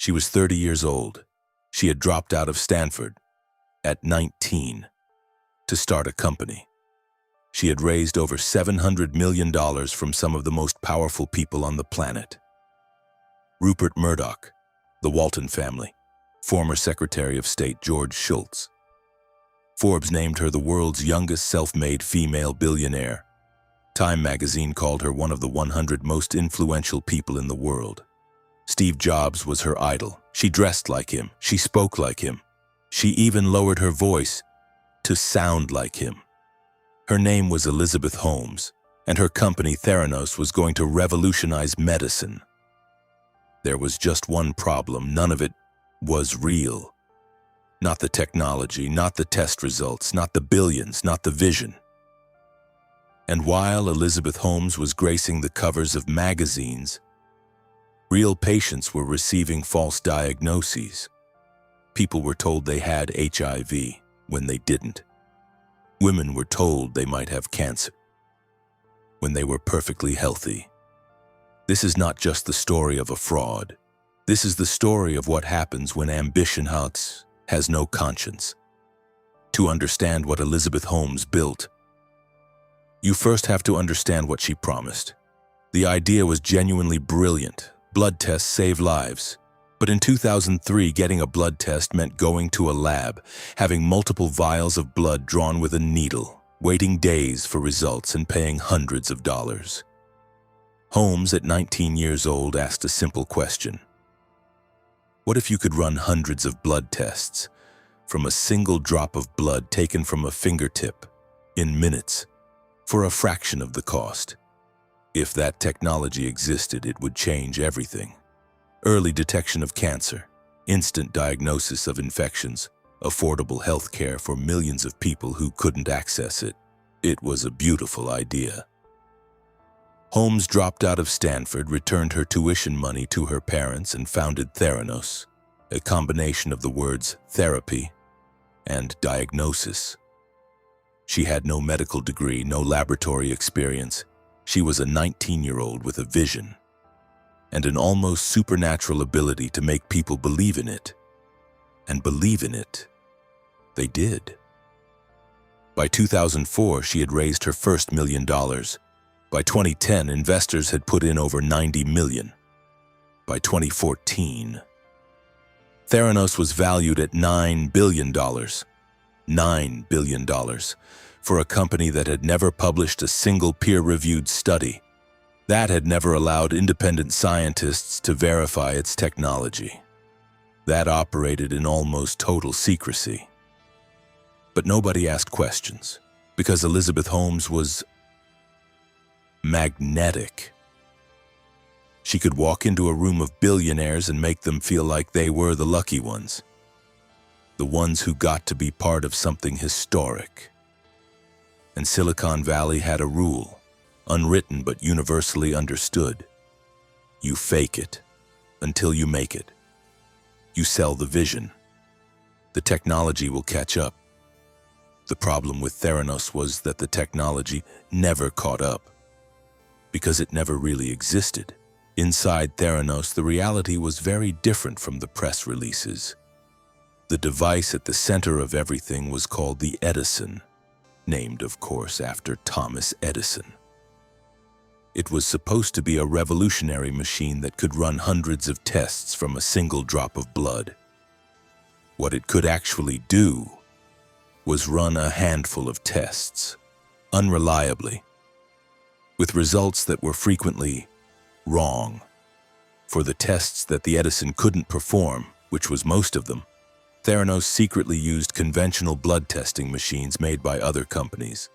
She was 30 years old. She had dropped out of Stanford at 19 to start a company. She had raised over $700 million from some of the most powerful people on the planet. Rupert Murdoch, the Walton family, former Secretary of State George Shultz. Forbes named her the world's youngest self-made female billionaire. Time magazine called her one of the 100 most influential people in the world. Steve Jobs was her idol. She dressed like him. She spoke like him. She even lowered her voice to sound like him. Her name was Elizabeth Holmes, and her company Theranos was going to revolutionize medicine. There was just one problem. None of it was real. Not the technology, not the test results, not the billions, not the vision. And while Elizabeth Holmes was gracing the covers of magazines, real patients were receiving false diagnoses. People were told they had HIV when they didn't. Women were told they might have cancer when they were perfectly healthy. This is not just the story of a fraud. This is the story of what happens when ambition has no conscience. To understand what Elizabeth Holmes built, you first have to understand what she promised. The idea was genuinely brilliant. Blood tests save lives. But in 2003, getting a blood test meant going to a lab, having multiple vials of blood drawn with a needle, waiting days for results and paying hundreds of dollars. Holmes, at 19 years old, asked a simple question. What if you could run hundreds of blood tests from a single drop of blood taken from a fingertip in minutes for a fraction of the cost? If that technology existed, it would change everything. Early detection of cancer, instant diagnosis of infections, affordable health care for millions of people who couldn't access it. It was a beautiful idea. Holmes dropped out of Stanford, returned her tuition money to her parents, and founded Theranos, a combination of the words therapy and diagnosis. She had no medical degree, no laboratory experience. She was a 19-year-old with a vision and an almost supernatural ability to make people believe in it. And believe in it, they did. By 2004, she had raised her first $1 million. By 2010, investors had put in over $90 million. By 2014, Theranos was valued at $9 billion. $9 billion for a company that had never published a single peer-reviewed study, that had never allowed independent scientists to verify its technology, that operated in almost total secrecy. But nobody asked questions, because Elizabeth Holmes was magnetic. She could walk into a room of billionaires and make them feel like they were the lucky ones, the ones who got to be part of something historic. And Silicon Valley had a rule, unwritten but universally understood. You fake it until you make it. You sell the vision. The technology will catch up. The problem with Theranos was that the technology never caught up, because it never really existed. Inside Theranos, the reality was very different from the press releases. The device at the center of everything was called the Edison, named, of course, after Thomas Edison. It was supposed to be a revolutionary machine that could run hundreds of tests from a single drop of blood. What it could actually do was run a handful of tests, unreliably, with results that were frequently wrong. For the tests that the Edison couldn't perform, which was most of them, Theranos secretly used conventional blood testing machines made by other companies,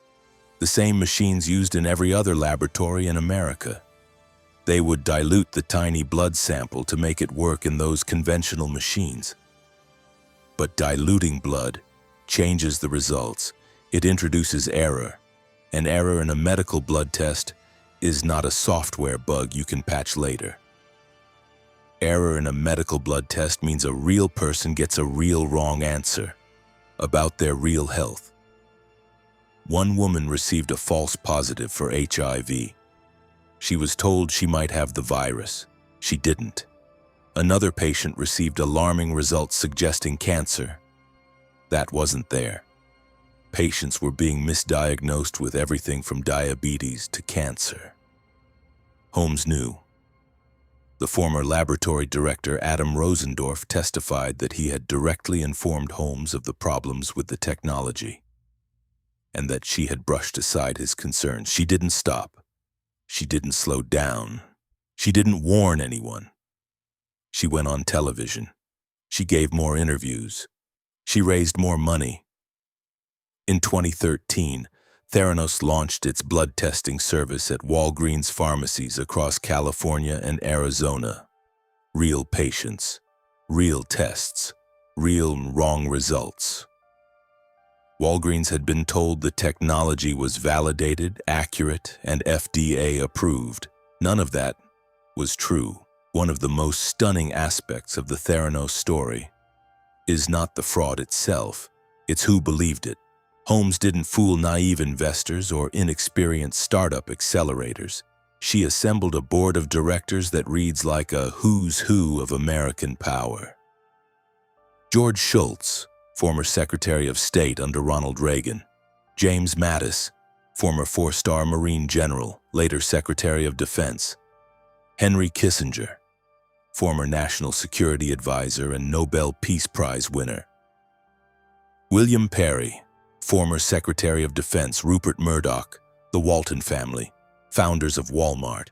the same machines used in every other laboratory in America. They would dilute the tiny blood sample to make it work in those conventional machines. But diluting blood changes the results. It introduces error. An error in a medical blood test is not a software bug you can patch later. Error in a medical blood test means a real person gets a real wrong answer about their real health. One woman received a false positive for HIV. She was told she might have the virus. She didn't. Another patient received alarming results suggesting cancer. That wasn't there. Patients were being misdiagnosed with everything from diabetes to cancer. Holmes knew. The former laboratory director, Adam Rosendorf, testified that he had directly informed Holmes of the problems with the technology, and that she had brushed aside his concerns. She didn't stop. She didn't slow down. She didn't warn anyone. She went on television. She gave more interviews. She raised more money. In 2013, Theranos launched its blood testing service at Walgreens pharmacies across California and Arizona. Real patients, real tests, real wrong results. Walgreens had been told the technology was validated, accurate, and FDA approved. None of that was true. One of the most stunning aspects of the Theranos story is not the fraud itself, it's who believed it. Holmes didn't fool naive investors or inexperienced startup accelerators. She assembled a board of directors that reads like a who's who of American power. George Shultz, former Secretary of State under Ronald Reagan. James Mattis, former four-star Marine General, later Secretary of Defense. Henry Kissinger, former National Security Advisor and Nobel Peace Prize winner. William Perry, former Secretary of Defense. Rupert Murdoch, the Walton family, founders of Walmart.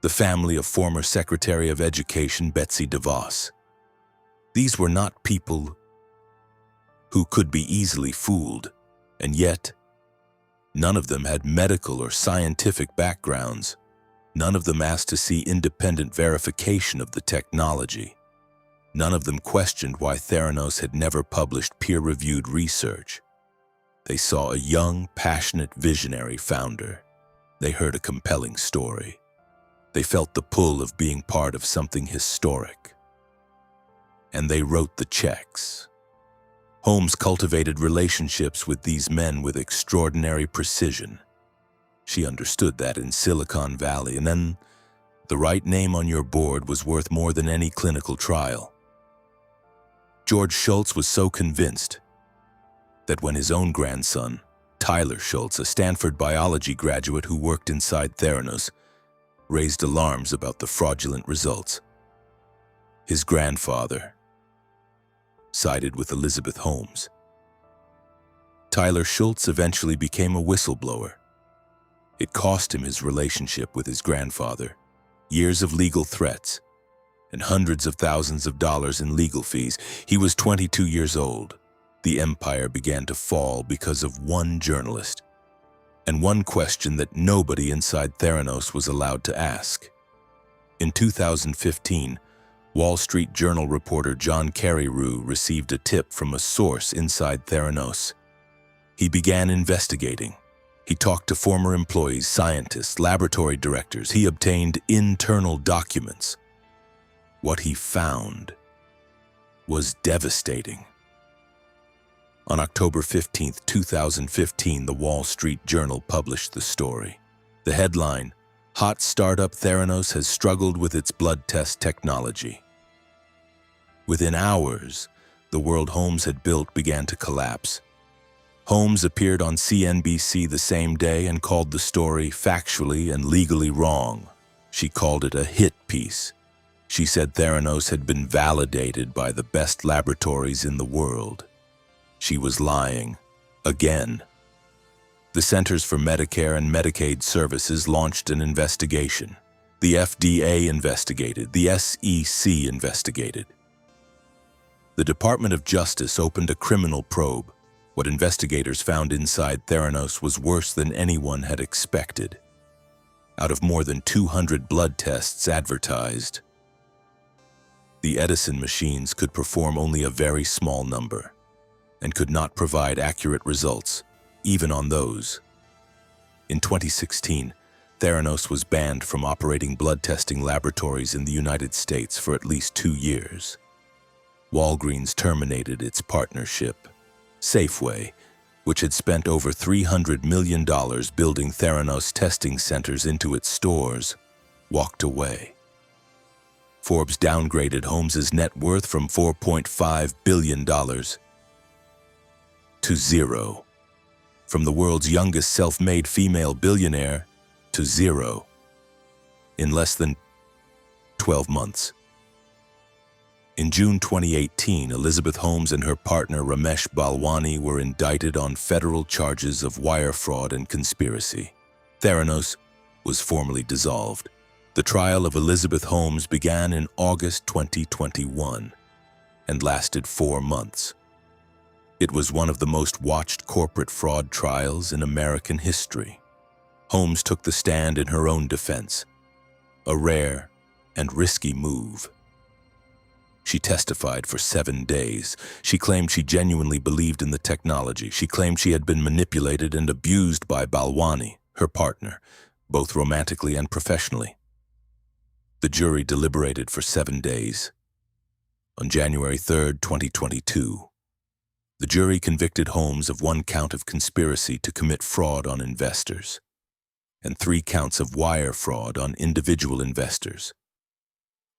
The family of former Secretary of Education Betsy DeVos. These were not people who could be easily fooled, and yet none of them had medical or scientific backgrounds. None of them asked to see independent verification of the technology. None of them questioned why Theranos had never published peer-reviewed research. They saw a young, passionate, visionary founder. They heard a compelling story. They felt the pull of being part of something historic. And they wrote the checks. Holmes cultivated relationships with these men with extraordinary precision. She understood that in Silicon Valley, and then the right name on your board was worth more than any clinical trial. George Shultz was so convinced that when his own grandson, Tyler Shultz, a Stanford biology graduate who worked inside Theranos, raised alarms about the fraudulent results, his grandfather sided with Elizabeth Holmes. Tyler Shultz eventually became a whistleblower. It cost him his relationship with his grandfather, years of legal threats, and hundreds of thousands of dollars in legal fees. He was 22 years old. The empire began to fall because of one journalist, and one question that nobody inside Theranos was allowed to ask. In 2015, Wall Street Journal reporter John Carreyrou received a tip from a source inside Theranos. He began investigating. He talked to former employees, scientists, laboratory directors. He obtained internal documents. What he found was devastating. On October 15, 2015, the Wall Street Journal published the story. The headline, "Hot Startup Theranos Has Struggled with Its Blood Test Technology." Within hours, the world Holmes had built began to collapse. Holmes appeared on CNBC the same day and called the story factually and legally wrong. She called it a hit piece. She said Theranos had been validated by the best laboratories in the world. She was lying. Again. The Centers for Medicare and Medicaid Services launched an investigation. The FDA investigated. The SEC investigated. The Department of Justice opened a criminal probe. What investigators found inside Theranos was worse than anyone had expected. Out of more than 200 blood tests advertised, the Edison machines could perform only a very small number and could not provide accurate results, even on those. In 2016, Theranos was banned from operating blood testing laboratories in the United States for at least 2 years. Walgreens terminated its partnership. Safeway, which had spent over $300 million building Theranos testing centers into its stores, walked away. Forbes downgraded Holmes's net worth from $4.5 billion to zero. From the world's youngest self-made female billionaire to zero in less than 12 months. In June 2018, Elizabeth Holmes and her partner Ramesh Balwani were indicted on federal charges of wire fraud and conspiracy. Theranos was formally dissolved. The trial of Elizabeth Holmes began in August 2021 and lasted 4 months. It was one of the most watched corporate fraud trials in American history. Holmes took the stand in her own defense, a rare and risky move. She testified for 7 days. She claimed she genuinely believed in the technology. She claimed she had been manipulated and abused by Balwani, her partner, both romantically and professionally. The jury deliberated for 7 days. On January 3, 2022, the jury convicted Holmes of 1 count of conspiracy to commit fraud on investors and 3 counts of wire fraud on individual investors,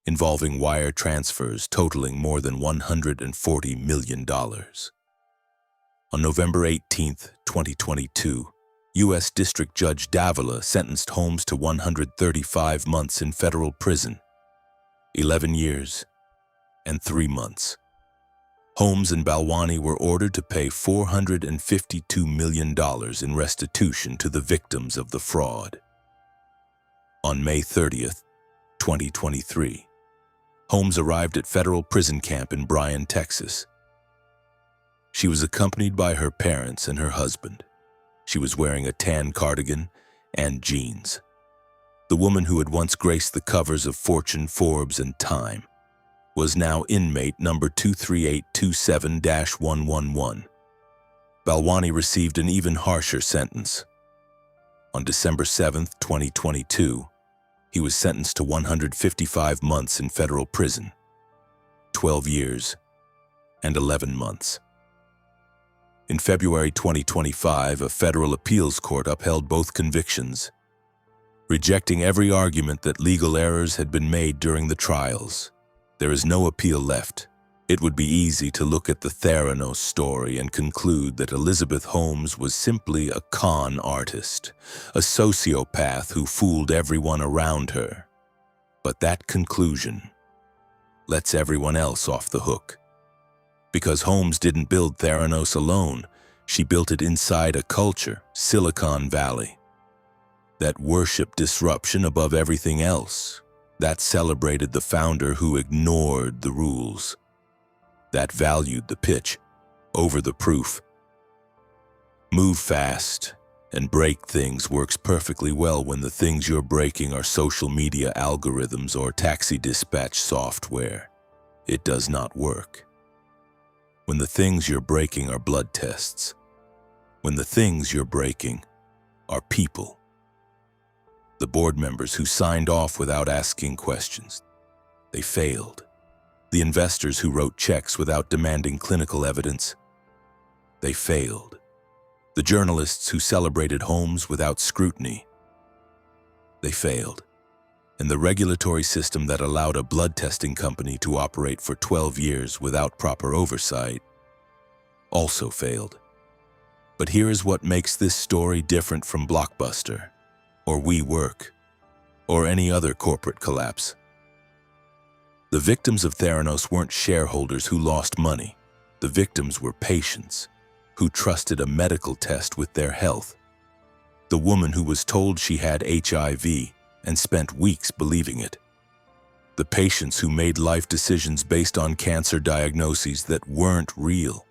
involving wire transfers totaling more than $140 million. On November 18, 2022, U.S. District Judge Davila sentenced Holmes to 135 months in federal prison, 11 years and 3 months. Holmes and Balwani were ordered to pay $452 million in restitution to the victims of the fraud. On May 30, 2023, Holmes arrived at federal prison camp in Bryan, Texas. She was accompanied by her parents and her husband. She was wearing a tan cardigan and jeans. The woman who had once graced the covers of Fortune, Forbes, and Time was now inmate number 23827-111. Balwani received an even harsher sentence. On December 7, 2022, he was sentenced to 155 months in federal prison, 12 years and 11 months. In February 2025, a federal appeals court upheld both convictions, rejecting every argument that legal errors had been made during the trials. There is no appeal left. It would be easy to look at the Theranos story and conclude that Elizabeth Holmes was simply a con artist, a sociopath who fooled everyone around her. But that conclusion lets everyone else off the hook. Because Holmes didn't build Theranos alone, she built it inside a culture, Silicon Valley, that worshiped disruption above everything else, that celebrated the founder who ignored the rules, that valued the pitch over the proof. Move fast and break things works perfectly well when the things you're breaking are social media algorithms or taxi dispatch software. It does not work when the things you're breaking are blood tests, when the things you're breaking are people. The board members who signed off without asking questions, they failed. The investors who wrote checks without demanding clinical evidence, they failed. The journalists who celebrated Holmes without scrutiny, they failed. And the regulatory system that allowed a blood testing company to operate for 12 years without proper oversight also failed. But here is what makes this story different from Blockbuster, or WeWork, or any other corporate collapse. The victims of Theranos weren't shareholders who lost money. The victims were patients who trusted a medical test with their health. The woman who was told she had HIV and spent weeks believing it. The patients who made life decisions based on cancer diagnoses that weren't real.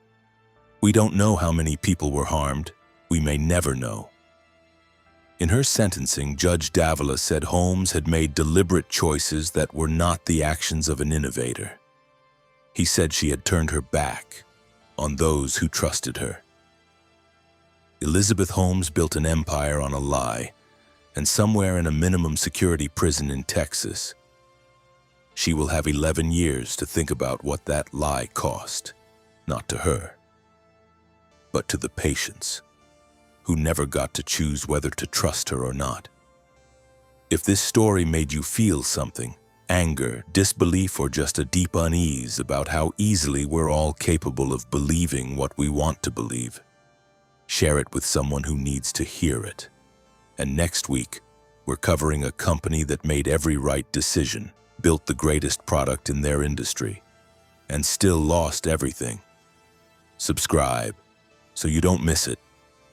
We don't know how many people were harmed. We may never know. In her sentencing, Judge Davila said Holmes had made deliberate choices that were not the actions of an innovator. He said she had turned her back on those who trusted her. Elizabeth Holmes built an empire on a lie, and somewhere in a minimum security prison in Texas, she will have 11 years to think about what that lie cost, not to her, but to the patients who never got to choose whether to trust her or not. If this story made you feel something, anger, disbelief, or just a deep unease about how easily we're all capable of believing what we want to believe. Share it with someone who needs to hear it. And next week, we're covering a company that made every right decision, built the greatest product in their industry, and still lost everything. Subscribe so you don't miss it.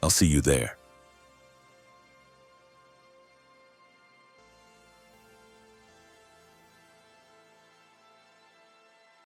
I'll see you there.